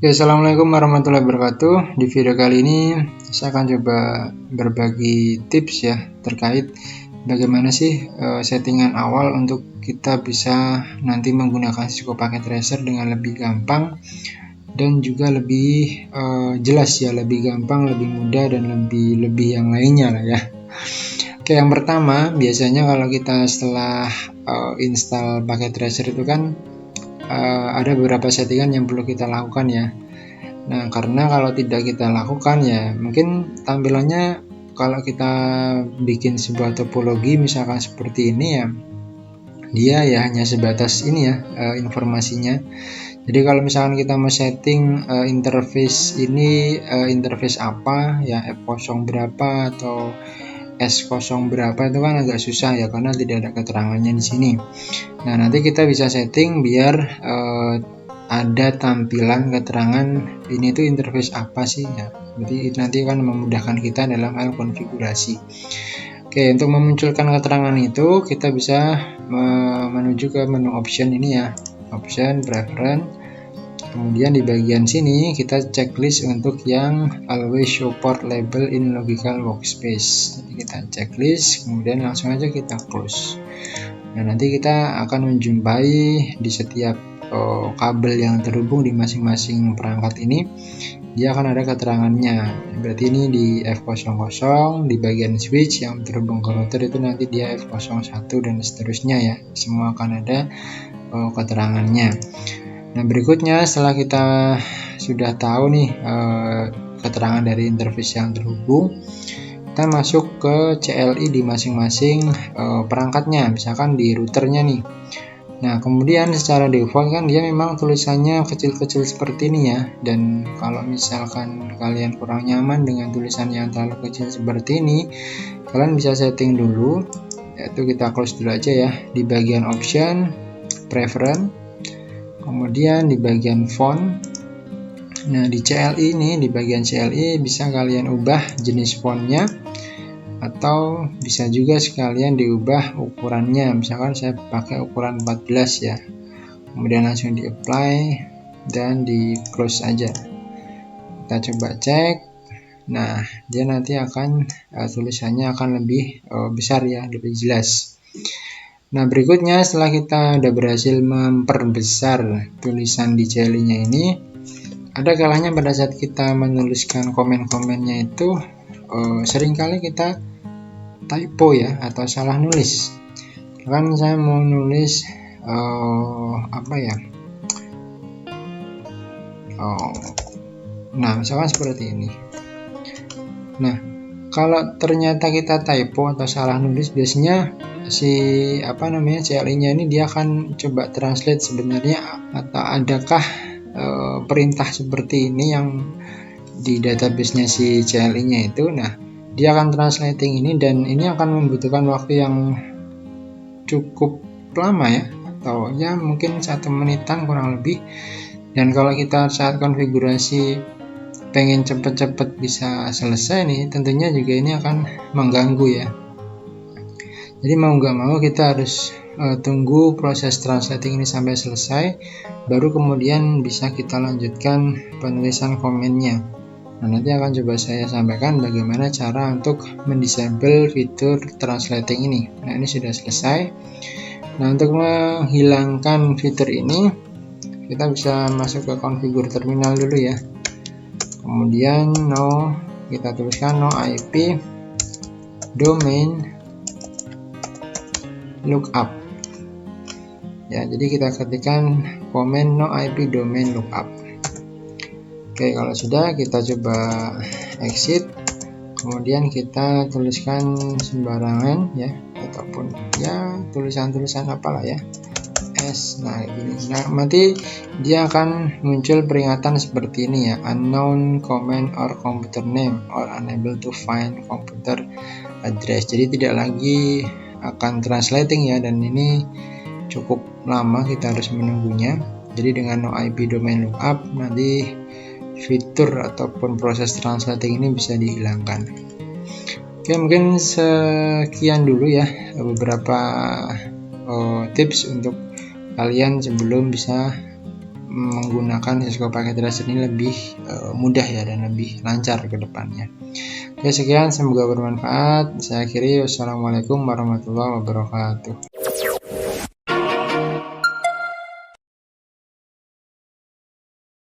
Oke, assalamualaikum warahmatullahi wabarakatuh. Di video kali ini saya akan coba berbagi tips ya terkait bagaimana sih settingan awal untuk kita bisa nanti menggunakan Cisco Packet Tracer dengan lebih gampang dan juga lebih jelas ya, lebih gampang, lebih mudah dan lebih yang lainnya lah ya. Oke, yang pertama biasanya kalau kita setelah install Packet Tracer itu kan ada beberapa settingan yang perlu kita lakukan ya. Nah, karena kalau tidak kita lakukan ya, mungkin tampilannya kalau kita bikin sebuah topologi misalkan seperti ini ya, dia ya hanya sebatas ini ya informasinya. Jadi kalau misalkan kita mau setting interface ini, interface apa ya, F0 berapa atau S0 berapa, itu kan agak susah ya karena tidak ada keterangannya di sini. Nah, nanti kita bisa setting biar ada tampilan keterangan ini tuh interface apa sih ya. Jadi nanti akan memudahkan kita dalam hal konfigurasi. Oke, untuk memunculkan keterangan itu kita bisa menuju ke menu option ini ya, option preference. Kemudian di bagian sini kita checklist untuk yang always show port label in logical workspace. Jadi kita checklist, kemudian langsung aja kita close. Nah, nanti kita akan menjumpai di setiap kabel yang terhubung di masing-masing perangkat ini, dia akan ada keterangannya. Berarti ini di F00 di bagian switch yang terhubung ke router itu nanti dia F01 dan seterusnya ya, semua akan ada keterangannya. Nah, berikutnya setelah kita sudah tahu nih keterangan dari interface yang terhubung, kita masuk ke CLI di masing-masing perangkatnya, misalkan di routernya nih. Nah, kemudian secara default kan dia memang tulisannya kecil-kecil seperti ini ya, dan kalau misalkan kalian kurang nyaman dengan tulisan yang terlalu kecil seperti ini, kalian bisa setting dulu, yaitu kita close dulu aja ya di bagian option preference, kemudian di bagian font. Nah, di CLI ini, di bagian CLI bisa kalian ubah jenis fontnya, atau bisa juga sekalian diubah ukurannya. Misalkan saya pakai ukuran 14 ya, kemudian langsung di apply dan di close aja. Kita coba cek. Nah, dia nanti akan tulisannya akan lebih besar ya, lebih jelas. Nah, berikutnya setelah kita udah berhasil memperbesar tulisan di CLI nya ini, ada kalanya pada saat kita menuliskan komen-komennya itu seringkali kita typo ya, atau salah nulis. Kan saya mau nulis apa ya, nah misalkan seperti ini. Nah, kalau ternyata kita typo atau salah nulis, biasanya si CLI-nya ini dia akan coba translate sebenarnya atau adakah perintah seperti ini yang di database-nya si CLI-nya itu. Nah, dia akan translating ini, dan ini akan membutuhkan waktu yang cukup lama ya, atau ya mungkin 1 menitan kurang lebih. Dan kalau kita saat konfigurasi pengen cepet-cepet bisa selesai nih, tentunya juga ini akan mengganggu ya. Jadi mau nggak mau kita harus tunggu proses translating ini sampai selesai, baru kemudian bisa kita lanjutkan penulisan komennya. Nah, nanti akan coba saya sampaikan bagaimana cara untuk mendisable fitur translating ini. Nah, ini sudah selesai. Nah, untuk menghilangkan fitur ini, kita bisa masuk ke configure terminal dulu ya. Kemudian kita tuliskan no IP domain lookup. Ya, jadi kita ketikkan komen no IP domain lookup. Oke, kalau sudah kita coba exit, kemudian kita tuliskan sembarangan ya, ataupun ya tulisan-tulisan apalah ya, S. Nah, gini. Nah, nanti dia akan muncul peringatan seperti ini ya, unknown comment or computer name or unable to find computer address. Jadi tidak lagi akan translating ya, dan ini cukup lama kita harus menunggunya. Jadi dengan no IP domain lookup nanti fitur ataupun proses translating ini bisa dihilangkan. Oke, mungkin sekian dulu ya beberapa tips untuk kalian sebelum bisa menggunakan Cisco Packet Tracer ini lebih mudah ya dan lebih lancar ke depannya. Oke, sekian, semoga bermanfaat. Saya akhiri, wassalamualaikum warahmatullahi wabarakatuh.